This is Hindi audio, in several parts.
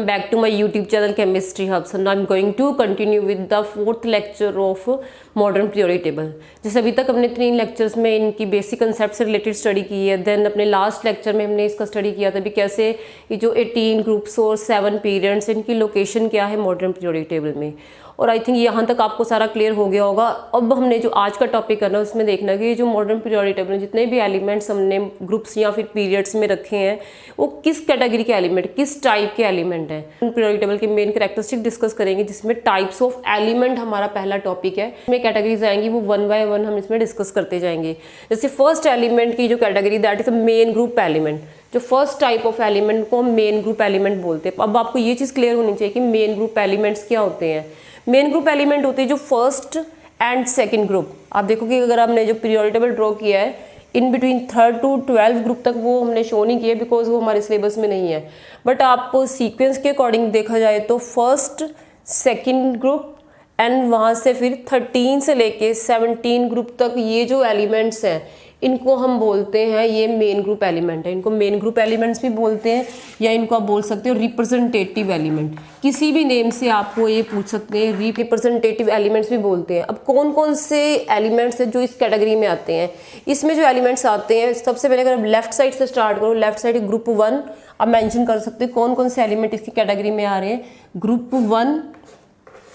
welcome back to my YouTube channel Chemistry Hubs and I'm going to continue with the fourth lecture of modern periodic table। जैसे अभी तक हमने 3 लेक्चर्स में इनकी बेसिक कंसेप्ट से रिलेटेड स्टडी की है, देन अपने लास्ट लेक्चर में हमने इसका स्टडी किया था भी कैसे ये जो 18 ग्रुप्स और 7 पीरियड्स इनकी लोकेशन क्या है मॉडर्न पीरियोडिक टेबल में। और आई थिंक यहाँ तक आपको सारा क्लियर हो गया होगा। अब हमने जो आज का टॉपिक करना है उसमें देखना कि जो मॉडर्न पीरियोडिक टेबल में जितने भी एलिमेंट्स हमने ग्रुप्स या फिर पीरियड्स में रखे हैं वो किस कैटेगरी के एलिमेंट, किस टाइप के एलिमेंट हैं। पीरियोडिक टेबल के मेन कैरेक्टरिस्टिक डिस्कस करेंगे जिसमें टाइप्स ऑफ एलिमेंट हमारा पहला टॉपिक है। इसमें कैटेगरीज आएंगी वो 1 बाय 1 हम इसमें डिस्कस करते जाएंगे। जैसे फर्स्ट एलिमेंट की जो category that is a main group element. जो फर्स्ट टाइप ऑफ एलिमेंट को हम मेन ग्रुप एलिमेंट बोलते हैं। अब आपको ये चीज़ क्लियर होनी चाहिए कि मेन ग्रुप एलिमेंट्स क्या होते हैं। मेन ग्रुप एलिमेंट होते हैं जो फर्स्ट एंड सेकंड ग्रुप। आप देखो कि अगर हमने जो पीरियोडिक टेबल ड्रॉ किया है in between 3rd to 12th group तक वो हमने शो नहीं किया बिकॉज वो हमारे सिलेबस में नहीं है। बट आप सीक्वेंस के अकॉर्डिंग देखा जाए तो फर्स्ट सेकंड ग्रुप एंड वहाँ से फिर 13 से लेके 17 ग्रुप तक ये जो एलिमेंट्स हैं इनको हम बोलते हैं ये मेन ग्रुप एलिमेंट है। इनको मेन ग्रुप एलिमेंट्स भी बोलते हैं या इनको आप बोल सकते हो रिप्रेजेंटेटिव एलिमेंट। किसी भी नेम से आपको ये पूछ सकते हैं, रिप्रेजेंटेटिव एलिमेंट्स भी बोलते हैं। अब कौन कौन से एलिमेंट्स हैं जो इस कैटेगरी में आते हैं। इसमें जो एलिमेंट्स आते हैं सबसे पहले अगर लेफ्ट साइड से स्टार्ट करो, लेफ्ट साइड ग्रुप 1 आप मेंशन कर सकते हो कौन कौन से एलिमेंट इसकी कैटेगरी में आ रहे हैं। ग्रुप 1,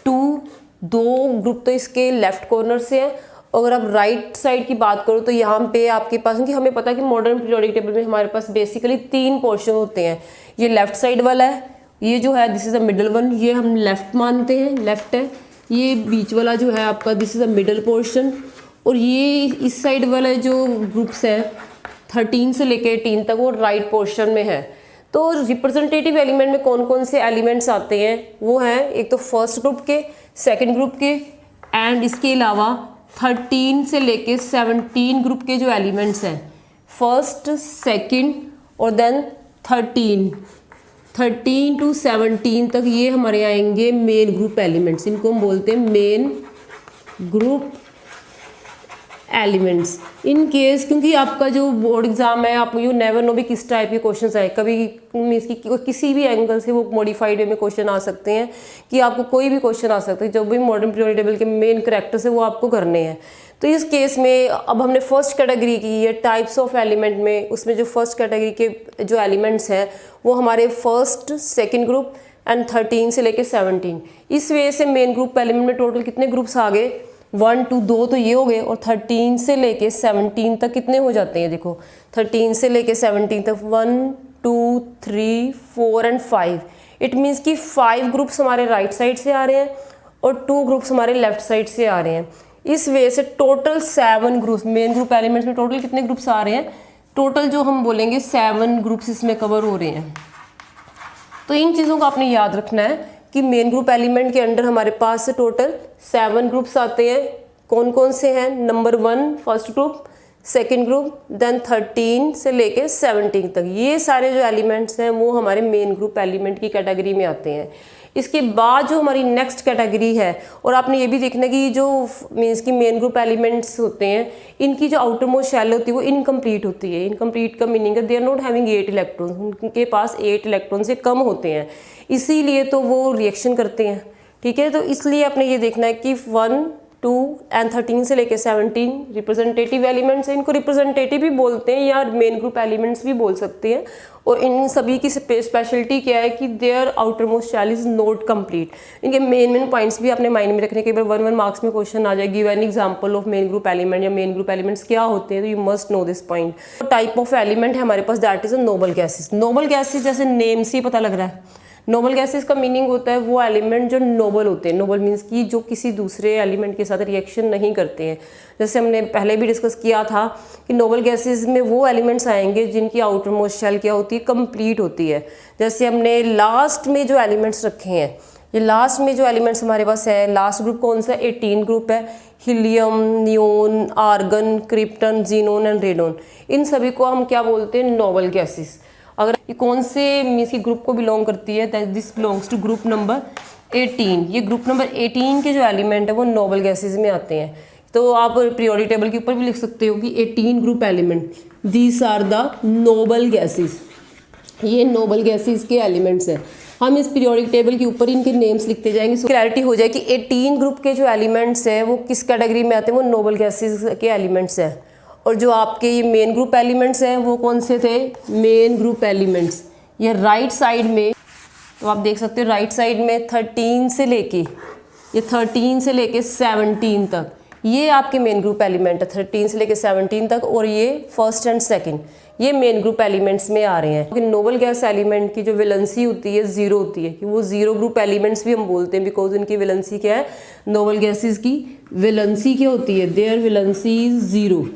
2, 2 ग्रुप तो इसके लेफ्ट कॉर्नर से है। अगर आप राइट साइड की बात करो तो यहाँ पे आपके पास, क्योंकि हमें पता है कि मॉडर्न पीरियोडिक टेबल में हमारे पास बेसिकली 3 पोर्शन होते हैं। ये लेफ्ट साइड वाला है, ये जो है this is a middle one, ये हम लेफ्ट मानते हैं, लेफ्ट है। ये बीच वाला जो है आपका this is a middle portion. और ये इस साइड वाला जो ग्रुप्स है 13 से लेकर 18 तक वो राइट पोर्शन में है। तो रिप्रेजेंटेटिव एलिमेंट में कौन कौन से एलिमेंट्स आते हैं वो हैं एक तो फर्स्ट ग्रुप के, सेकेंड ग्रुप के एंड इसके अलावा 13 से लेके 17 ग्रुप के जो एलिमेंट्स हैं फर्स्ट, सेकंड और देन 13 टू 17 तक ये हमारे आएंगे मेन ग्रुप एलिमेंट्स। इनको हम बोलते हैं main group elements. In case क्योंकि आपका जो बोर्ड एग्जाम है आप यू नेवर नो भी किस टाइप के क्वेश्चंस आए, कभी मीन्स की किसी भी एंगल से वो मॉडिफाइड वे में क्वेश्चन आ सकते हैं कि आपको कोई भी क्वेश्चन आ सकता है। जो भी मॉडर्न पीरियोडिक टेबल के मेन कैरेक्टर्स है वो आपको करने हैं। तो इस केस में अब हमने फर्स्ट कैटेगरी की है टाइप्स ऑफ एलिमेंट में, उसमें जो फर्स्ट कैटेगरी के जो एलिमेंट्स हैं वो हमारे फर्स्ट, सेकेंड ग्रुप एंड 13 से लेकर 17। इस वजह से मेन ग्रुप एलिमेंट में टोटल कितने ग्रुप्स आ गए 1, 2, 2 तो ये हो गए और 13 से लेके 17 तक कितने हो जाते हैं। देखो 13 से लेके 17 तक 1, 2, 3, 4 एंड 5। इट मीन्स कि 5 ग्रुप्स हमारे राइट साइड से आ रहे हैं और 2 ग्रुप्स हमारे लेफ्ट साइड से आ रहे हैं। इस वजह से total 7 groups main group elements में टोटल कितने ग्रुप्स आ रहे हैं, टोटल जो हम बोलेंगे 7 ग्रुप्स इसमें कवर हो रहे हैं। तो इन चीज़ों को आपने याद रखना है कि मेन ग्रुप एलिमेंट के अंडर हमारे पास टोटल 7 ग्रुप्स आते हैं। कौन कौन से हैं, number 1 first group, second group, then 13 से लेके 17 तक ये सारे जो एलिमेंट्स हैं वो हमारे मेन ग्रुप एलिमेंट की कैटेगरी में आते हैं। इसके बाद जो हमारी नेक्स्ट कैटेगरी है, और आपने ये भी देखना कि जो मीन्स की मेन ग्रुप एलिमेंट्स होते हैं इनकी जो आउटर मोस्ट शेल होती है वो इनकम्प्लीट होती है। इनकम्प्लीट का मीनिंग है they are not having 8 electrons, उनके पास 8 इलेक्ट्रॉन से कम होते हैं, इसीलिए तो वो रिएक्शन करते हैं। ठीक है, तो इसलिए आपने ये देखना है कि 1, 2 एंड 13 से लेके 17 रिप्रेजेंटेटिव एलिमेंट्स हैं। इनको रिप्रेजेंटेटिव भी बोलते हैं या मेन ग्रुप एलिमेंट्स भी बोल सकते हैं। और इन सभी की स्पेशलिटी क्या है कि their outermost shell is not complete. इनके मेन पॉइंट्स भी अपने माइंड में रखने के बाद 1 मार्क्स में क्वेश्चन आ जाएगी, give an example of main group element या मेन ग्रुप एलिमेंट्स क्या होते हैं, तो you must know this point. Type of element है हमारे पास that is a noble gases. Noble gases जैसे नेम से ही पता लग रहा है, नोबल गैसेस का मीनिंग होता है वो एलिमेंट जो नोबल होते हैं। नोबल मीन्स कि जो किसी दूसरे एलिमेंट के साथ रिएक्शन नहीं करते हैं। जैसे हमने पहले भी डिस्कस किया था कि नोबल गैसेस में वो एलिमेंट्स आएंगे जिनकी आउटर मोस्ट शेल क्या होती है, कंप्लीट होती है। जैसे हमने लास्ट में जो एलिमेंट्स रखे हैं, ये लास्ट में जो एलिमेंट्स हमारे पास है, लास्ट ग्रुप कौन सा 18 ग्रुप है, helium, neon, argon, krypton, xenon and radon. इन सभी को हम क्या बोलते हैं, नोबल गैसेस। अगर ये कौन से मीन्स की ग्रुप को बिलोंग करती है, this belongs to group number 18। ये ग्रुप नंबर 18 के जो एलिमेंट है वो नोबल गैसेस में आते हैं। तो आप पीरियोडिक टेबल के ऊपर भी लिख सकते हो कि 18 group element these are the noble gases. ये नोबल गैसेस के एलिमेंट्स हैं। हम इस पीरियोडिक टेबल के ऊपर इनके नेम्स लिखते जाएंगे, सो क्लैरिटी हो जाए कि 18 ग्रुप के जो एलिमेंट्स हैं वो किस कैटेगरी में आते हैं, वो नोबल गैसेस के एलिमेंट्स हैं। और जो आपके ये मेन ग्रुप एलिमेंट्स हैं वो कौन से थे, मेन ग्रुप एलिमेंट्स। ये राइट साइड में तो आप देख सकते हो राइट साइड में 13 से लेके 17 तक ये आपके मेन ग्रुप एलिमेंट है, 13 से लेके 17 तक, और ये फर्स्ट एंड सेकंड ये मेन ग्रुप एलिमेंट्स में आ रहे हैं। क्योंकि नोबल गैस एलिमेंट की जो वैलेंसी होती है जीरो होती है, कि वो जीरो ग्रुप एलिमेंट्स भी हम बोलते हैं, बिकॉज इनकी वैलेंसी क्या है, नोबल गैसेस की वैलेंसी क्या होती है, their valency is zero.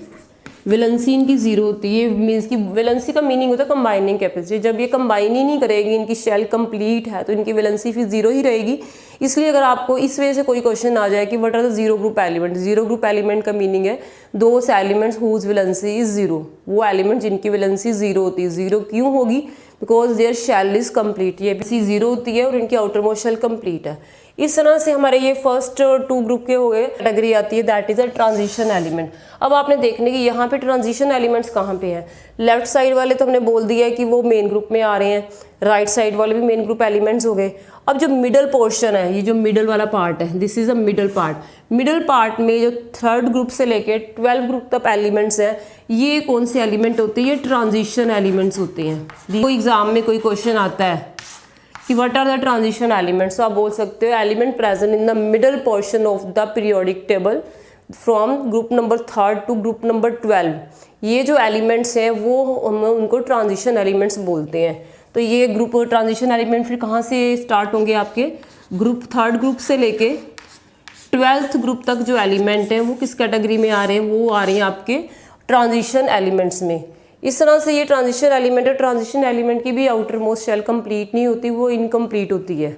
Valency इनकी जीरो होती है, मीन्स की वैलेंसी का मीनिंग होता है कंबाइनिंग कैपेसिटी। जब ये कंबाइन ही नहीं करेगी, इनकी शेल कंप्लीट है, तो इनकी वैलेंसी फिर जीरो ही रहेगी। इसलिए अगर आपको इस वजह से कोई क्वेश्चन आ जाए कि what are the zero group element, zero group element का मीनिंग है those elements whose valency is zero, वो एलिमेंट जिनकी वैलेंसी जीरो होती है। जीरो क्यों होगी, because their shell is complete, ये भी जीरो होती है और इनकी आउटर मोस्ट शेल कंप्लीट है। इस तरह से हमारे ये फर्स्ट 2 ग्रुप के हो गए। कैटेगरी आती है that is a transition element. अब आपने देखने की यहाँ पे ट्रांजिशन एलिमेंट्स कहाँ पे हैं, लेफ्ट साइड वाले तो हमने बोल दिया है कि वो मेन ग्रुप में आ रहे हैं, राइट साइड वाले भी मेन ग्रुप एलिमेंट्स हो गए। अब जो मिडल पोर्शन है, ये जो मिडल वाला पार्ट है, this is a middle part. Middle part में जो 3rd ग्रुप से लेके 12 ग्रुप तक एलिमेंट्स हैं, ये कौन से एलिमेंट होते हैं, ये ट्रांजिशन एलिमेंट्स होते हैं। कोई एग्जाम में कोई क्वेश्चन आता है कि what are the transition elements, तो आप बोल सकते हो element present in the middle portion of the periodic table from group number 3rd to group number 12। ये जो एलिमेंट्स हैं वो हम उनको ट्रांजिशन एलिमेंट्स बोलते हैं। तो ये ग्रुप ट्रांजिशन एलिमेंट फिर कहाँ से स्टार्ट होंगे, आपके ग्रुप 3rd ग्रुप से लेके 12th ग्रुप तक जो एलिमेंट हैं वो किस कैटेगरी में आ रहे हैं, वो आ रहे हैं आपके ट्रांजिशन एलिमेंट्स में। इस तरह से ये ट्रांजिशन एलिमेंट है। ट्रांजिशन एलिमेंट की भी आउटर मोस्ट शेल कंप्लीट नहीं होती, वो इनकम्प्लीट होती है,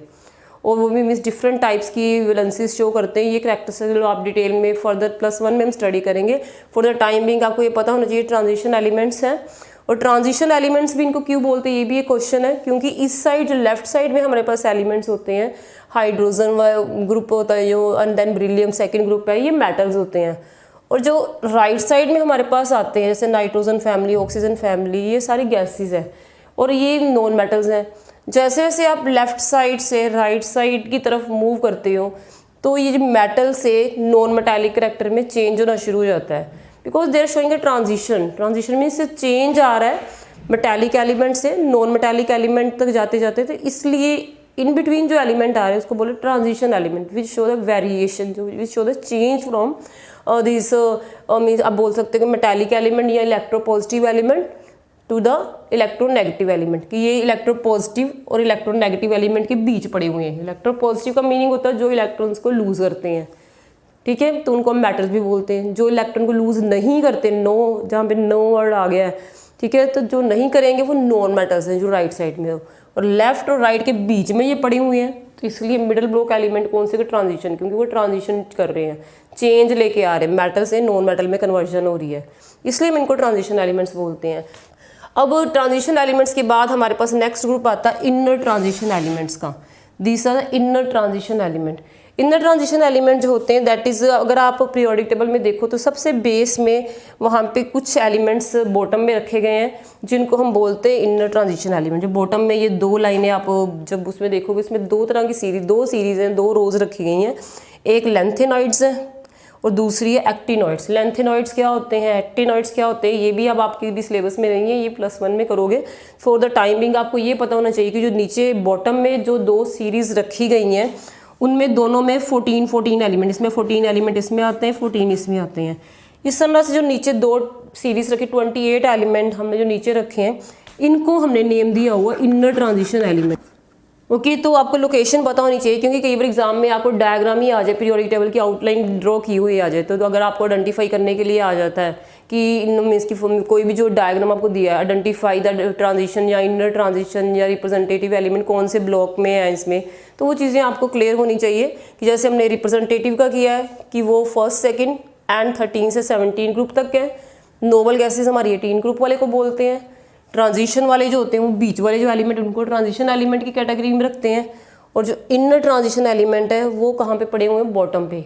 और वो भी मीन्स डिफरेंट टाइप्स की वैलेंसीज शो करते हैं। ये कैरेक्टरिस्टिक्स आप डिटेल में फर्दर +1 में हम स्टडी करेंगे। फॉर द टाइम बिंग आपको ये पता होना चाहिए ट्रांजिशन एलिमेंट्स हैं। और ट्रांजिशन एलिमेंट्स भी इनको क्यों बोलते हैं, ये भी एक क्वेश्चन है, क्योंकि इस साइड जो लेफ्ट साइड में हमारे पास एलिमेंट्स होते हैं, हाइड्रोजन ग्रुप होता है जो, and then beryllium second group है, ये मेटल्स होते हैं। और जो राइट साइड में हमारे पास आते हैं जैसे नाइट्रोजन फैमिली, ऑक्सीजन फैमिली, ये सारी गैसेस है और ये नॉन मेटल्स हैं। जैसे जैसे आप लेफ्ट साइड से राइट साइड की तरफ मूव करते हो तो ये मेटल से नॉन मेटालिक करेक्टर में चेंज होना शुरू हो जाता है, because they are showing a transition. Transition means change आ रहा है मेटालिक एलिमेंट से नॉन मेटालिक एलिमेंट तक जाते जाते, तो इसलिए इन बिटवीन जो एलिमेंट आ रहे हैं उसको बोले transition element, which show the variation, जो which show the change from this means आप बोल सकते हैं कि मेटालिक एलिमेंट या electropositive element to the electronegative element, कि ये इलेक्ट्रोपॉजिटिव और इलेक्ट्रोनेगेटिव एलिमेंट के बीच पड़े हुए हैं। इलेक्ट्रोपॉजिटिव का मीनिंग होता है जो इलेक्ट्रॉन्स को लूज करते हैं, ठीक है, तो उनको हम मेटल्स भी बोलते हैं। जो इलेक्ट्रॉन को लूज नहीं करते, नो, जहाँ पे नो वर्ड आ गया है, ठीक है, तो जो नहीं करेंगे वो नॉन मेटल्स हैं जो राइट साइड में हो, और लेफ्ट और राइट के बीच में ये पड़ी हुई हैं, तो इसलिए मिडिल ब्लॉक एलिमेंट कौन से, ट्रांजिशन, क्योंकि वो ट्रांजिशन कर रहे हैं, चेंज लेके आ रहे हैं, मेटल से नॉन मेटल में कन्वर्जन हो रही है, इसलिए हम इनको ट्रांजिशन एलिमेंट्स बोलते हैं। अब ट्रांजिशन एलिमेंट्स के बाद हमारे पास नेक्स्ट ग्रुप आता है इनर ट्रांजिशन एलिमेंट्स का। These are inner transition element. Inner transition element जो होते हैं दैट इज़, अगर आप पीरियोडिक टेबल में देखो तो सबसे बेस में वहाँ पे कुछ एलिमेंट्स बॉटम में रखे गए हैं जिनको हम बोलते हैं इनर ट्रांजिशन एलिमेंट। जो बॉटम में ये 2 लाइनें आप जब उसमें देखोगे, इसमें 2 तरह की सीरीज, 2 सीरीज हैं, 2 रोज रखी गई हैं। एक लेंथेनॉइड्स है और दूसरी है एक्टिनॉइड्स। लेंथेनॉइड्स क्या होते हैं, एक्टिनॉइड्स क्या होते हैं, ये भी अब आपके भी सिलेबस में नहीं है, ये +1 में करोगे। फॉर द टाइमिंग आपको ये पता होना चाहिए कि जो नीचे बॉटम में जो 2 सीरीज रखी गई हैं उनमें दोनों में 14 एलिमेंट, इसमें 14 एलिमेंट इसमें आते हैं, 14 इसमें आते हैं। इस तरह से जो नीचे 2 सीरीज रखी, 28 एलिमेंट हमने जो नीचे रखे हैं, इनको हमने नेम दिया हुआ इनर ट्रांजिशन एलिमेंट। ओके, तो आपको लोकेशन पता होनी चाहिए, क्योंकि कई बार एग्जाम में आपको डायग्राम ही आ जाए, पीरियोडिक टेबल की आउटलाइन ड्रॉ की हुई आ जाए, तो अगर आपको आइडेंटिफाई करने के लिए आ जाता है कि मीन्स की कोई भी जो डायग्राम आपको दिया है, आइडेंटिफाई द ट्रांजिशन या इनर ट्रांजिशन या रिप्रेजेंटेटिव एलिमेंट कौन से ब्लॉक में है इसमें, तो वो चीज़ें आपको क्लियर होनी चाहिए। कि जैसे हमने रिप्रेजेंटेटिव का किया है कि वो 1st, 2nd एंड 13 से 17 ग्रुप तक है। नोबल गैसेज हमारी 18 ग्रुप वाले को बोलते हैं। ट्रांजिशन वाले जो होते हैं वो बीच वाले जो एलिमेंट, उनको ट्रांजिशन एलिमेंट की कैटेगरी में रखते हैं। और जो इनर ट्रांजिशन एलिमेंट है वो कहाँ पे पड़े हुए हैं, बॉटम पे।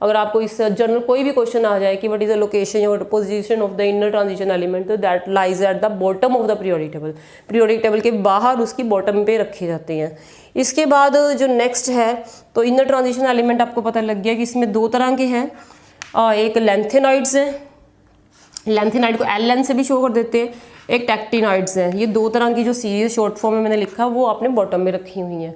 अगर आपको इस जनरल कोई भी क्वेश्चन आ जाए कि व्हाट इज द लोकेशन और position of the inner transition element, तो that lies at the bottom of the periodic table, periodic table के बाहर उसकी बॉटम पे रखे जाते हैं। इसके बाद जो नेक्स्ट है, तो इनर ट्रांजिशन एलिमेंट आपको पता लग गया कि इसमें दो तरह के हैं, एक लेंथेनॉइड्स हैं, लेंथेनॉइड को एल लेंथ से भी शो कर देते हैं, एक टेक्टिनॉइड्स हैं। ये दो तरह की जो सीरीज शॉर्ट फॉर्म में मैंने लिखा वो आपने बॉटम में रखी हुई हैं।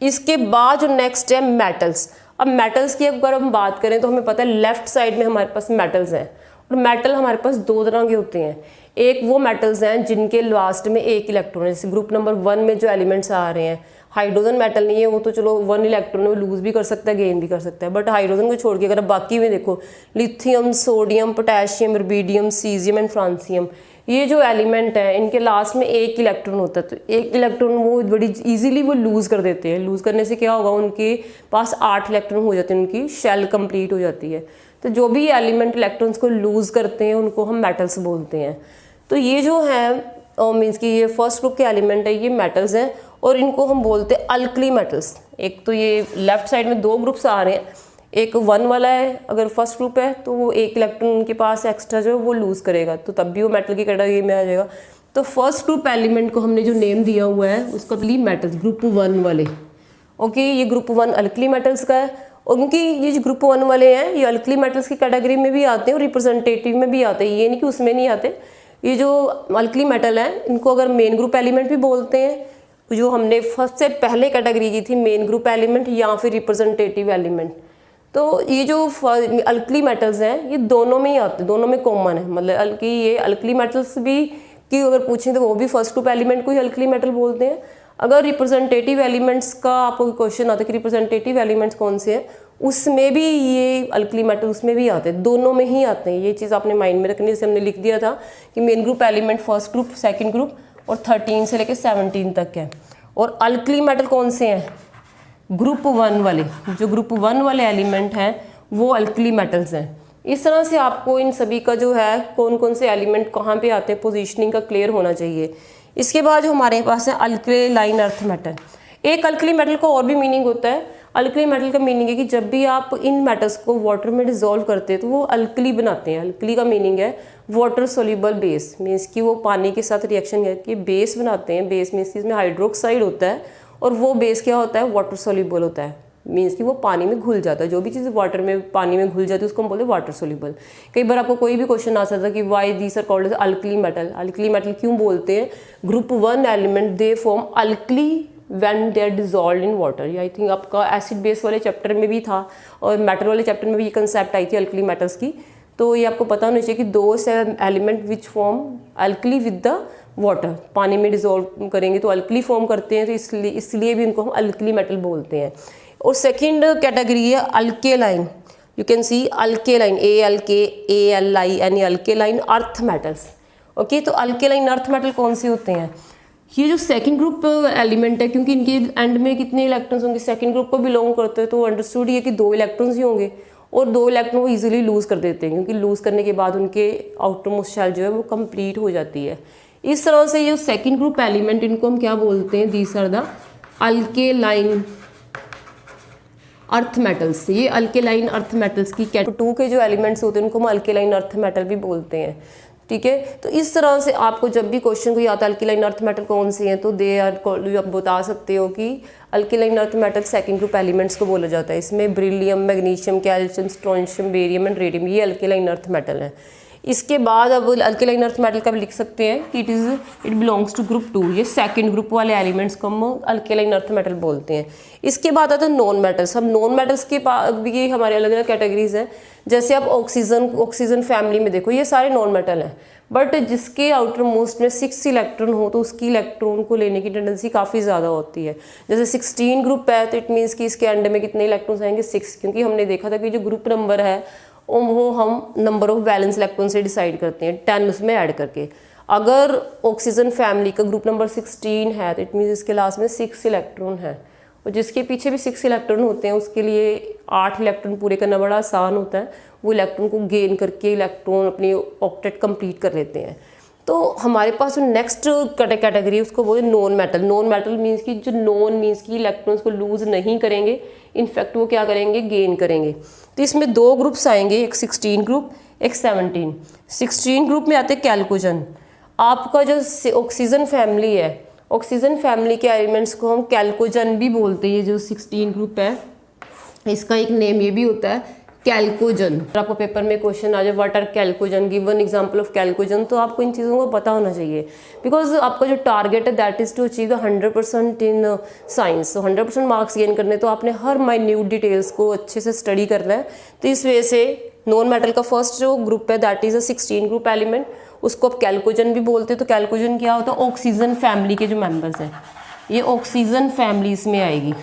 इसके बाद जो नेक्स्ट है मेटल्स। अब मेटल्स की अगर हम बात करें तो हमें पता है लेफ्ट साइड में हमारे पास मेटल्स हैं, और मेटल हमारे पास दो तरह के होते हैं। एक वो मेटल्स हैं जिनके लास्ट में एक इलेक्ट्रॉन है, जैसे ग्रुप नंबर 1 में जो एलिमेंट्स आ रहे हैं, हाइड्रोजन मेटल नहीं है, वो तो चलो 1 इलेक्ट्रॉन में लूज भी कर सकता है, गेन भी कर सकता है, बट हाइड्रोजन को छोड़ के अगर बाकी में देखो, lithium, sodium, potassium, rubidium, caesium and francium, ये जो एलिमेंट है इनके लास्ट में एक इलेक्ट्रॉन होता है। तो एक इलेक्ट्रॉन वो बड़ी इजीली वो लूज कर देते हैं। लूज करने से क्या होगा, उनके पास 8 इलेक्ट्रॉन हो जाते हैं, उनकी शेल कंप्लीट हो जाती है। तो जो भी एलिमेंट इलेक्ट्रॉन्स को लूज करते हैं उनको हम मेटल्स बोलते हैं। तो ये जो है मीन्स कि ये फर्स्ट ग्रुप के एलिमेंट है, ये मेटल्स हैं, और इनको हम बोलते हैं अल्कली मेटल्स। एक तो ये लेफ्ट साइड में दो ग्रुप्स आ रहे हैं, एक 1 वाला है, अगर फर्स्ट ग्रुप है तो वो एक इलेक्ट्रॉन उनके पास एक्स्ट्रा जो है वो लूज करेगा, तो तब भी वो मेटल की कैटेगरी में आ जाएगा। तो फर्स्ट ग्रुप एलिमेंट को हमने जो नेम दिया हुआ है उसका अल्कली मेटल्स, ग्रुप 1 वाले। ओके, ये ग्रुप 1 अल्कली मेटल्स का है, और क्योंकि ये जो ग्रुप 1 वाले हैं ये अल्कली मेटल्स की कैटेगरी में भी आते हैं और रिप्रेजेंटेटिव में भी आते हैं, ये नहीं कि उसमें नहीं आते। ये जो अल्कली मेटल है इनको अगर मेन ग्रुप एलिमेंट भी बोलते हैं, जो हमने फर्स्ट से पहले कैटेगरी की थी, मेन ग्रुप एलिमेंट या फिर रिप्रेजेंटेटिव एलिमेंट। तो ये जो अल्कली मेटल्स हैं ये दोनों में ही आते हैं, दोनों में कॉमन है। मतलब ये अल्कली मेटल्स भी की अगर पूछें तो वो भी फर्स्ट ग्रुप एलिमेंट को ही अल्कली मेटल बोलते हैं। अगर रिप्रेजेंटेटिव एलिमेंट्स का आपको क्वेश्चन आता है कि रिप्रेजेंटेटिव एलिमेंट्स कौन से हैं, उसमें भी ये अल्कली मेटल उसमें भी आते हैं, दोनों में ही आते हैं। ये चीज़ आपने माइंड में रखनी है। जैसे हमने लिख दिया था कि main group element first group, second group और 13 से लेकर 17 तक है। और अल्कली मेटल कौन से हैं, ग्रुप 1 वाले, जो ग्रुप 1 वाले एलिमेंट हैं वो अल्कली मेटल्स हैं। इस तरह से आपको इन सभी का जो है कौन कौन से एलिमेंट कहाँ पे आते हैं पोजीशनिंग का क्लियर होना चाहिए। इसके बाद जो हमारे पास है अल्कलाइन अर्थ मेटल। एक अल्कली मेटल का और भी मीनिंग होता है। अल्कली मेटल का मीनिंग है कि जब भी आप इन मेटल्स को वाटर में डिजोल्व करते हैं तो वो अल्कली बनाते हैं। अल्कली का मीनिंग है वाटर सोल्यूबल बेस, मीन्स कि वो पानी के साथ रिएक्शन करके बेस बनाते हैं। बेस मीन्स कि इसमें हाइड्रोक्साइड होता है और वो बेस क्या होता है, वाटर सोल्यूबल होता है, मीन्स कि वो पानी में घुल जाता है। जो भी चीज़ वाटर में पानी में घुल जाती है उसको हम बोलते हैं वाटर सोल्यूबल। कई बार आपको कोई भी क्वेश्चन आ सकता है कि why these are called alkali metal. Alkali metal क्यों बोलते हैं, group 1 element they form alkali when they are dissolved in water. ये आई थिंक आपका एसिड बेस वाले चैप्टर में भी था और मेटल वाले चैप्टर में भी ये कंसेप्ट आई थी अल्कली मेटल्स की। तो ये आपको पता होना चाहिए कि दो element which form alkali with the water, पानी में डिजोल्व करेंगे तो अल्कली फॉर्म करते हैं, तो इसलिए भी इनको हम अल्कली मेटल बोलते हैं। और सेकंड कैटेगरी है alkaline. You can see alkaline, ALKALIN, alkaline earth metals. Okay, तो अल्केलाइन अर्थ मेटल कौन से होते हैं, ये जो सेकंड ग्रुप एलिमेंट है, क्योंकि इनके एंड में कितने इलेक्ट्रॉन्स होंगे, सेकंड ग्रुप को बिलोंग करते हैं, तो अंडरस्टूड ये कि 2 इलेक्ट्रॉन्स ही होंगे और 2 इलेक्ट्रॉन वो इजीली लूज कर देते हैं, क्योंकि लूज करने के बाद उनके आउटर मोस्ट शेल जो है वो कंप्लीट हो जाती है। इस तरह से ये सेकंड ग्रुप एलिमेंट इनको हम क्या बोलते हैं, these are the alkaline earth metals. ये अल्केलाइन अर्थ मेटल्स की कैटेगरी 2 के जो एलिमेंट्स होते हैं उनको हम अल्केलाइन अर्थ मेटल भी बोलते हैं। ठीक है, तो इस तरह से आपको जब भी क्वेश्चन कोई आता है अल्केलाइन अर्थ मेटल कौन से हैं, तो दे आर आप बता सकते हो कि alkaline earth metal second group elements को बोला जाता है। इसमें beryllium, magnesium, calcium, strontium, barium and radium, ये अल्केलाइन अर्थ मेटल है। इसके बाद अब अल्केलाइन अर्थ मेटल का भी लिख सकते हैं कि इट बिलोंग्स टू ग्रुप 2। ये सेकंड ग्रुप वाले एलिमेंट्स को हम अल्केलाइन अर्थ मेटल बोलते हैं। इसके बाद आता है नॉन मेटल्स। हम नॉन मेटल्स के भी हमारे अलग अलग कैटेगरीज हैं। जैसे आप ऑक्सीजन फैमिली में देखो, ये सारे नॉन मेटल हैं, बट जिसके आउटर मोस्ट में 6 इलेक्ट्रॉन हो तो उसकी इलेक्ट्रॉन को लेने की टेंडेंसी काफ़ी ज़्यादा होती है। जैसे 16 ग्रुप है तो इट मीन्स कि इसके एंड में कितने इलेक्ट्रॉन्स आएंगे, 6, क्योंकि हमने देखा था कि जो ग्रुप नंबर है वो हम नंबर ऑफ वैलेंस इलेक्ट्रॉन से डिसाइड करते हैं, 10 उसमें ऐड करके। अगर ऑक्सीजन फैमिली का ग्रुप नंबर 16 है तो इट मीन्स इसके लास्ट में 6 इलेक्ट्रॉन है, और जिसके पीछे भी 6 इलेक्ट्रॉन होते हैं उसके लिए 8 इलेक्ट्रॉन पूरे करना बड़ा आसान होता है। वो इलेक्ट्रॉन को गेन करके इलेक्ट्रॉन अपनी ऑक्टेट कंप्लीट कर लेते हैं। तो हमारे पास जो नेक्स्ट कैटेगरी है उसको बोलते हैं non metal. Non metal means कि जो नॉन मीन्स कि इलेक्ट्रॉन्स को लूज नहीं करेंगे, इनफैक्ट वो क्या करेंगे, गेन करेंगे। तो इसमें दो ग्रुप्स आएंगे, एक 16 ग्रुप, एक 17। 16 ग्रुप में आते हैं कैल्कोजन। आपका जो ऑक्सीजन फैमिली है, ऑक्सीजन फैमिली के एलिमेंट्स को हम कैल्कोजन भी बोलते हैं। ये जो 16 ग्रुप है इसका एक नेम ये भी होता है कैल्कोजन। आपको पेपर में क्वेश्चन आ जाए what are chalcogen, give one example of chalcogen, तो आपको इन चीज़ों को पता होना चाहिए, बिकॉज आपका जो टारगेट है that is to achieve the 100% in science. तो 100% मार्क्स गेन करने तो आपने हर माइन्यूट डिटेल्स को अच्छे से स्टडी करना है। तो इस वजह से नॉन मेटल का फर्स्ट जो ग्रुप है that is a 16 group element, उसको आप कैल्कोजन भी बोलते हैं। तो कैल्कोजन क्या होता है, ऑक्सीजन फैमिली के जो मेंबर्स हैं, ये ऑक्सीजन फैमिली इसमें आएगी।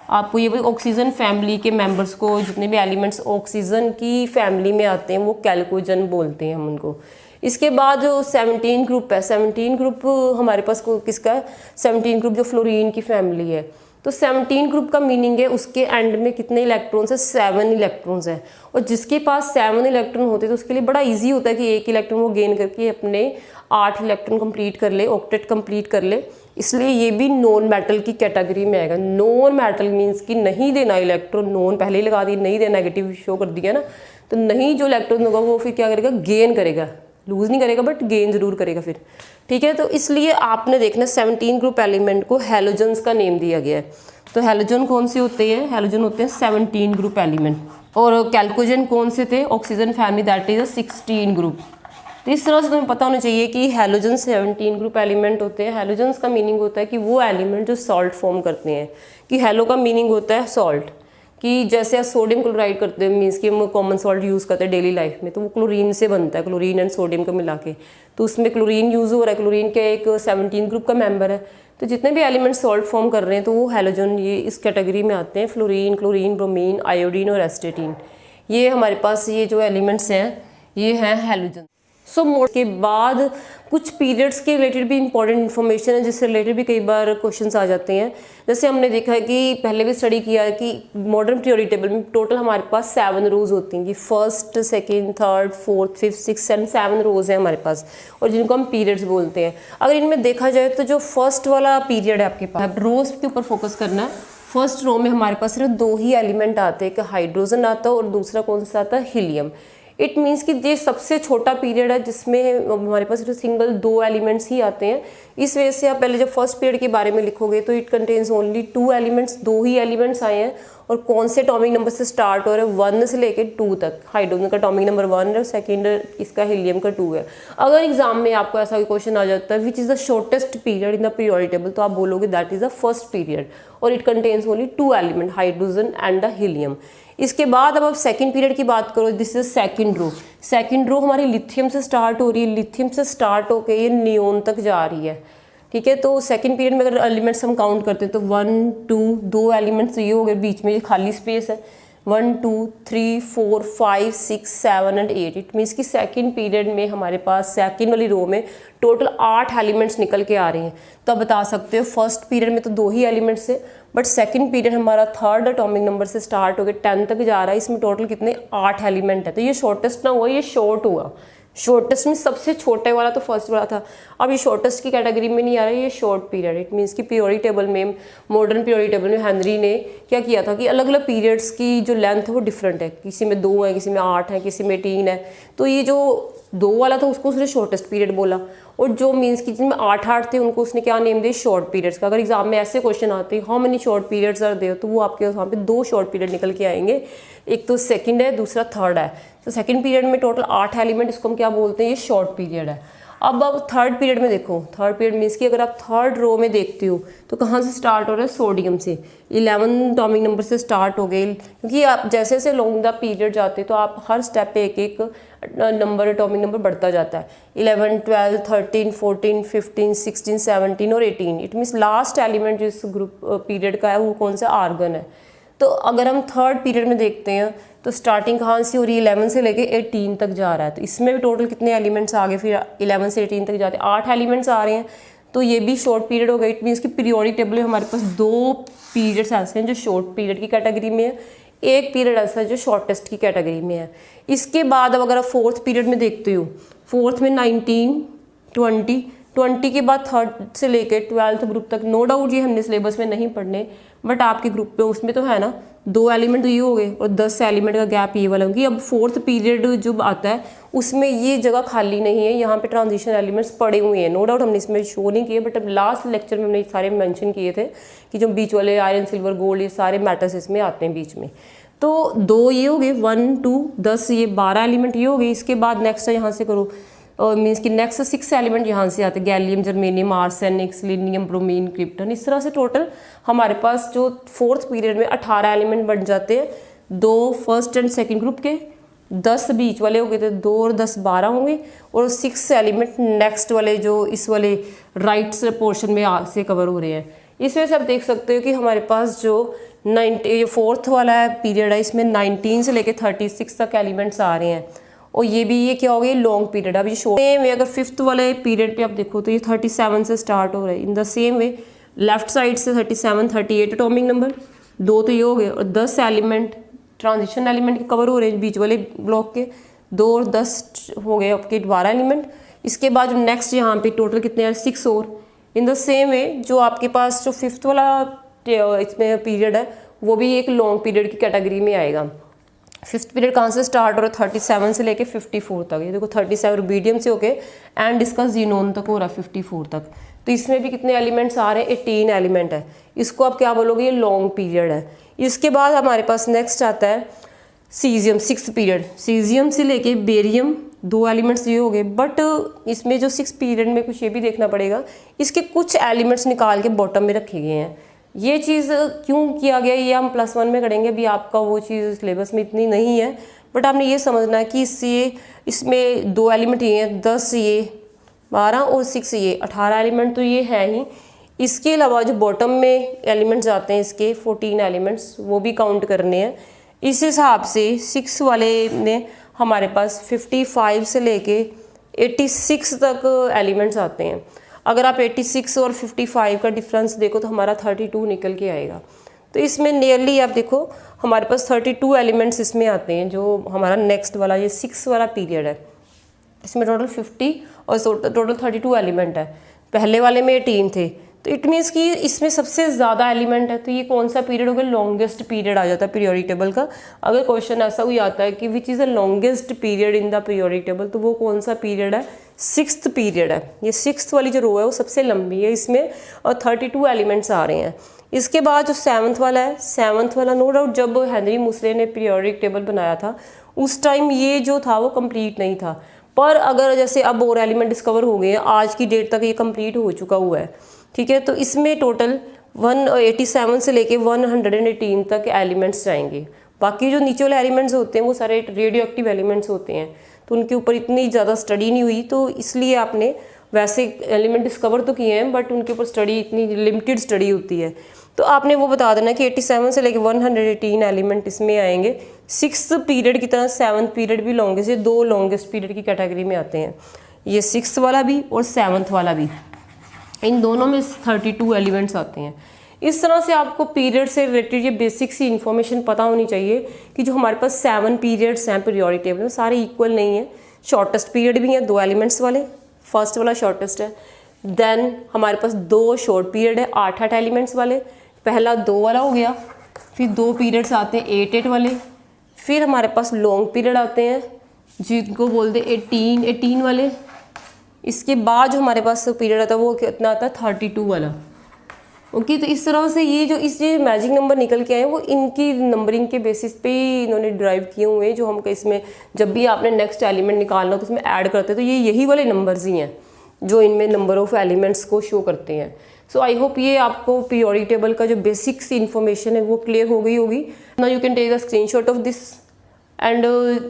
आपको ये ऑक्सीजन फैमिली के मेंबर्स को, जितने भी एलिमेंट्स ऑक्सीजन की फैमिली में आते हैं वो कैल्कोजन बोलते हैं हम उनको। इसके बाद जो 17 ग्रुप है, 17 ग्रुप हमारे पास किसका है, 17 ग्रुप जो फ्लोरीन की फैमिली है। तो 17 ग्रुप का मीनिंग है उसके एंड में कितने इलेक्ट्रॉन्स है, 7 इलेक्ट्रॉन्स हैं। और जिसके पास 7 इलेक्ट्रॉन होते हैं तो उसके लिए बड़ा इजी होता है कि एक इलेक्ट्रॉन वो गेन करके अपने 8 इलेक्ट्रॉन कंप्लीट कर ले, ऑक्टेट कंप्लीट कर ले। इसलिए ये भी नॉन मेटल की कैटेगरी में आएगा। नॉन मेटल मीन्स कि नहीं देना इलेक्ट्रॉन, नॉन पहले ही लगा दी, नहीं देना, नेगेटिव शो कर दिया ना, तो नहीं जो इलेक्ट्रॉन होगा वो फिर क्या करेगा, गेन करेगा, लूज नहीं करेगा बट गेन जरूर करेगा फिर, ठीक है। तो इसलिए आपने देखना 17 ग्रुप एलिमेंट को हैलोजन्स का नेम दिया गया है। तो हैलोजन कौन से होते हैं, हैलोजन होते हैं 17 ग्रुप एलिमेंट। और कैल्कोजन कौन से थे, oxygen family that is 16 group. तो इस तरह से तुम्हें पता होना चाहिए कि हैलोजन 17 ग्रुप एलिमेंट होते हैं। हैलोजन्स का मीनिंग होता है कि वो एलिमेंट जो सॉल्ट फॉर्म करते हैं, कि हैलो का मीनिंग होता है सॉल्ट, कि जैसे आप सोडियम क्लोराइड करते हैं, मीन्स कि हम कॉमन सॉल्ट यूज़ करते हैं डेली लाइफ में, तो वो क्लोरीन से बनता है, क्लोरीन एंड सोडियम को मिला के, तो उसमें क्लोरीन यूज़ हो रहा है, क्लोरीन के एक 17 ग्रुप का मेंबर है। तो जितने भी एलिमेंट सॉल्ट फॉर्म कर रहे हैं तो वो हैलोजन ये इस कैटेगरी में आते हैं। फ्लोरीन, क्लोरीन, ब्रोमीन, आयोडीन और एस्टेटीन, ये हमारे पास ये जो एलिमेंट्स हैं ये हैं हैलोजन। सो मोड के बाद कुछ पीरियड्स के रिलेटेड भी इंपॉर्टेंट इन्फॉर्मेशन है, जिससे रिलेटेड भी कई बार क्वेश्चंस आ जाते हैं। जैसे हमने देखा है कि पहले भी स्टडी किया है कि मॉडर्न पीरियोडिक टेबल में टोटल हमारे पास 7 रोज होती हैं, कि first, second, third, fourth, fifth, six and 7 रोज हैं हमारे पास, और जिनको हम पीरियड्स बोलते हैं। अगर इनमें देखा जाए तो जो फर्स्ट वाला पीरियड है आपके पास, रोज के ऊपर फोकस करना है। फर्स्ट रो में हमारे पास सिर्फ 2 ही एलिमेंट आते हैं, एक हाइड्रोजन आता है और दूसरा कौन सा आता है, हीलियम। इट मीन्स कि ये सबसे छोटा पीरियड है जिसमें हमारे पास सिर्फ सिंगल 2 एलिमेंट्स ही आते हैं। इस वजह से आप पहले जब फर्स्ट पीरियड के बारे में लिखोगे तो it contains only 2 elements, 2 he elements आए हैं, और कौन से एटॉमिक नंबर से स्टार्ट हो रहे हैं, 1 से लेके 2 तक। हाइड्रोजन का एटॉमिक नंबर 1 है और सेकेंड इसका हीलियम का 2 है। अगर एग्जाम में आपको ऐसा कोई क्वेश्चन आ जाता है which is the shortest period in the periodic table, तो आप बोलोगे that is the first period, और it contains only 2 element, hydrogen and the helium. इसके बाद अब आप सेकंड पीरियड की बात करो, this is second row. Second row हमारी लिथियम से स्टार्ट हो रही है, लिथियम से स्टार्ट होकर ये नियोन तक जा रही है, ठीक है। तो सेकंड पीरियड में अगर एलिमेंट्स हम काउंट करते हैं तो 1, 2 एलिमेंट्स ये हो गए, बीच में ये खाली स्पेस है, 1, 2, 3, 4, 5, 6, 7 एंड 8। इट मीन्स कि सेकंड पीरियड में हमारे पास सेकंड वाली रो में टोटल 8 एलिमेंट्स निकल के आ रहे हैं। तो आप बता सकते हो फर्स्ट पीरियड में तो 2 ही एलिमेंट्स है, बट सेकंड पीरियड हमारा 3rd एटॉमिक नंबर से स्टार्ट होकर 10 तक जा रहा है, इसमें टोटल कितने 8 एलिमेंट है। तो ये शॉर्टेस्ट ना हुआ, ये शॉर्ट हुआ। शॉर्टेस्ट में सबसे छोटे वाला तो फर्स्ट वाला था, अब ये शॉर्टेस्ट की कैटेगरी में नहीं आ रहा है, ये शॉर्ट पीरियड। इट मीन्स कि पीरियोडिक टेबल में, मॉडर्न पीरियोडिक टेबल में हेनरी ने क्या किया था कि अलग अलग पीरियड्स की जो लेंथ है वो डिफरेंट है, किसी में 2 है, किसी में 8 है, किसी में 3 है। तो ये जो 2 वाला था उसको उसने शॉर्टेस्ट पीरियड बोला, और जो मीन्स कि जिनमें 8 थे उनको उसने क्या नेम दिया, शॉर्ट पीरियड्स का। अगर एग्जाम में ऐसे क्वेश्चन आते हैं how many short periods are there, तो वो आपके वहाँ पे 2 शॉर्ट पीरियड निकल के आएंगे, एक तो सेकंड है, दूसरा थर्ड है। तो सेकंड पीरियड में टोटल 8 एलिमेंट, इसको हम क्या बोलते हैं, ये शॉर्ट पीरियड है। अब थर्ड पीरियड में देखो, थर्ड पीरियड मीन्स कि अगर आप थर्ड रो में देखते हो तो कहाँ से स्टार्ट हो रहा है, सोडियम से। 11 एटॉमिक नंबर से स्टार्ट हो गए, क्योंकि आप जैसे जैसे लॉन्ग द पीरियड जाते तो आप हर स्टेप पे एक एक नंबर, एटॉमिक नंबर बढ़ता जाता है। 11, 12, 13, 14, 15, 16, 17 और 18। इट मीन्स लास्ट एलिमेंट जो इस ग्रुप पीरियड का है वो कौन सा, आर्गन है। तो अगर हम थर्ड पीरियड में देखते हैं तो स्टार्टिंग कहाँ से हो रही है, 11 से लेके 18 तक जा रहा है। तो इसमें भी टोटल कितने एलिमेंट्स आ गए, फिर 11 से 18 तक जाते हैं 8 एलिमेंट्स आ रहे हैं। तो ये भी शॉर्ट पीरियड हो गया। इट मीन्स कि पीरियोडिक टेबल में हमारे पास 2 पीरियड्स ऐसे हैं जो शॉर्ट पीरियड की कैटेगरी में है, एक पीरियड ऐसा है जो शॉर्टेस्ट की कैटेगरी में है। इसके बाद अब अगर आप फोर्थ पीरियड में देखते हो, फोर्थ में 19, 20 के बाद 3rd से लेके 12th ग्रुप तक नो डाउट ये हमने सिलेबस में नहीं पढ़ने, बट आपके ग्रुप पे उसमें तो है ना 2 एलिमेंट तो ये हो गए और 10 एलिमेंट का गैप ये वाला होगी। अब 4th पीरियड जो आता है उसमें ये जगह खाली नहीं है, यहाँ पे ट्रांजिशन एलिमेंट्स पड़े हुए हैं। नो डाउट हमने इसमें शो नहीं किए, बट अब लास्ट लेक्चर में हमने सारे मेंशन किए थे कि जो बीच वाले आयरन सिल्वर गोल्ड ये सारे मैटर्स इसमें आते हैं बीच में। तो 2 ये हो गए, 1 2 10 ये 12 एलिमेंट ये हो गए। इसके बाद नेक्स्ट यहाँ से करो मीन्स कि नेक्स्ट 6 एलिमेंट यहाँ से आते हैं, gallium germanium arsenic selenium bromine krypton. इस तरह से टोटल हमारे पास जो 4th पीरियड में 18 एलिमेंट बन जाते हैं, 2 फर्स्ट एंड सेकंड ग्रुप के, 10 बीच वाले हो गए थे 2 और 10 12 होंगे, और 6 एलिमेंट नेक्स्ट वाले जो इस वाले राइट पोर्शन में से कवर हो रहे हैं। इसमें से आप देख सकते हो कि हमारे पास जो 4th वाला पीरियड है इसमें 19 से लेके 36 तक एलिमेंट्स आ रहे हैं, और ये भी ये क्या हो गया लॉन्ग पीरियड। अब ये शॉर्ट में अगर 5th वाले पीरियड पे आप देखो तो ये 37 से स्टार्ट हो रहा है। In the same way left side से 37 38 एटॉमिक नंबर 2 तो ये हो गए, और 10 एलिमेंट ट्रांजिशन एलिमेंट के कवर हो रहे हैं बीच वाले ब्लॉक के, 2 और 10 हो गए आपके 12 एलिमेंट। इसके बाद जो नेक्स्ट यहाँ पे टोटल कितने हैं 6 और। इन द सेम वे जो आपके पास जो 5th वाला इसमें पीरियड है वो भी एक लॉन्ग पीरियड की कैटेगरी में आएगा। 5th पीरियड कहाँ से स्टार्ट हो रहा है 37 से लेके 54 तक। ये देखो 37 रुबीडियम से होके एंड इसका जीनोन तक हो रहा है 54 तक। तो इसमें भी कितने एलिमेंट्स आ रहे हैं 18 एलिमेंट है। इसको आप क्या बोलोगे ये लॉन्ग पीरियड है। इसके बाद हमारे पास नेक्स्ट आता है सीजियम 6th पीरियड। सीजियम से लेके बेरियम 2 एलिमेंट्स ये हो गए, बट इसमें जो 6th पीरियड में कुछ ये भी देखना पड़ेगा, इसके कुछ एलिमेंट्स निकाल के बॉटम में रखे गए हैं। ये चीज़ क्यों किया गया ये हम +1 में करेंगे, अभी आपका वो चीज़ सिलेबस में इतनी नहीं है, बट आपने ये समझना है कि इसमें 2 एलिमेंट ये हैं, 10 ये 12 और 6 ये 18 एलिमेंट तो ये है ही। इसके अलावा जो बॉटम में एलिमेंट्स आते हैं इसके 14 एलिमेंट्स वो भी काउंट करने हैं। इस हिसाब से 6 वाले में हमारे पास 55 से लेके 86 तक एलिमेंट्स आते हैं। अगर आप 86 और 55 का डिफरेंस देखो तो हमारा 32 निकल के आएगा। तो इसमें नियरली आप देखो हमारे पास 32 एलिमेंट्स इसमें आते हैं। जो हमारा नेक्स्ट वाला ये 6 वाला पीरियड है इसमें टोटल 50 और टोटल 32 एलिमेंट है। पहले वाले में 18 थे, तो इट मीन्स कि इसमें सबसे ज़्यादा एलिमेंट है। तो ये कौन सा पीरियड होगा लॉन्गेस्ट पीरियड आ जाता है पीरियोडिक टेबल का। अगर क्वेश्चन ऐसा हुई आता है कि विच is the longest period in the periodic table, तो वो कौन सा पीरियड है 6th पीरियड है। ये 6th वाली जो रो है वो सबसे लंबी है, इसमें और 32 एलिमेंट्स आ रहे हैं। इसके बाद जो 7th वाला है, 7th वाला नो डाउट जब हेनरी मुसले ने पीरियोडिक टेबल बनाया था उस टाइम ये जो था वो कंप्लीट नहीं था, पर अगर जैसे अब और एलिमेंट डिस्कवर हो गए हैं आज की डेट तक ये कंप्लीट हो चुका हुआ है, ठीक है। तो इसमें टोटल 187 से लेके 118 तक एलिमेंट्स जाएंगे। बाकी जो नीचे वाले एलिमेंट्स होते हैं वो सारे रेडियो एक्टिव एलिमेंट्स होते हैं, तो उनके ऊपर इतनी ज़्यादा स्टडी नहीं हुई, तो इसलिए आपने वैसे एलिमेंट डिस्कवर तो किए हैं बट उनके ऊपर स्टडी इतनी लिमिटेड स्टडी होती है। तो आपने वो बता देना कि 87 से लेके 118 एलिमेंट इसमें आएंगे। 6th पीरियड की तरह 7th पीरियड भी लॉन्गेस्ट, ये 2 लॉन्गेस्ट पीरियड की कैटेगरी में आते हैं, ये 6th वाला भी और 7th वाला भी। इन दोनों में 32 एलिमेंट्स आते हैं। इस तरह से आपको पीरियड से रिलेटेड ये बेसिक सी इन्फॉर्मेशन पता होनी चाहिए कि जो हमारे पास 7 पीरियड्स हैं पीरियोडिक टेबल में सारे इक्वल नहीं है। शॉर्टेस्ट पीरियड भी हैं 2 एलिमेंट्स वाले, फर्स्ट वाला शॉर्टेस्ट है। देन हमारे पास 2 शॉर्ट पीरियड है 8-8 एलिमेंट्स वाले, पहला 2 वाला हो गया। फिर 2 पीरियड्स आते हैं 8-8 वाले। फिर हमारे पास लॉन्ग पीरियड आते हैं जिनको बोलते 18 वाले। इसके बाद जो हमारे पास पीरियड आता है वो कितना आता है 32 वाला। ओके, तो इस तरह से ये जो मैजिक नंबर निकल के आए वो इनकी नंबरिंग के बेसिस पे ही इन्होंने ड्राइव किए हुए हैं। जो हम इसमें जब भी आपने नेक्स्ट एलिमेंट निकालना हो तो उसमें ऐड करते हैं तो ये यही वाले नंबर्स ही हैं जो इनमें नंबर ऑफ एलिमेंट्स को शो करते हैं। सो आई होप ये आपको पीरियोडिक टेबल का जो बेसिक सी इन्फॉर्मेशन है वो क्लियर हो गई होगी। Now you can take a screenshot of this and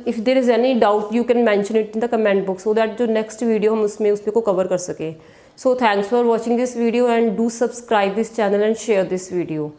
if there is any doubt you can mention it in the comment box so that जो नेक्स्ट वीडियो हम उसमें को कवर कर सके। So thanks for watching this video and do subscribe this channel and share this video.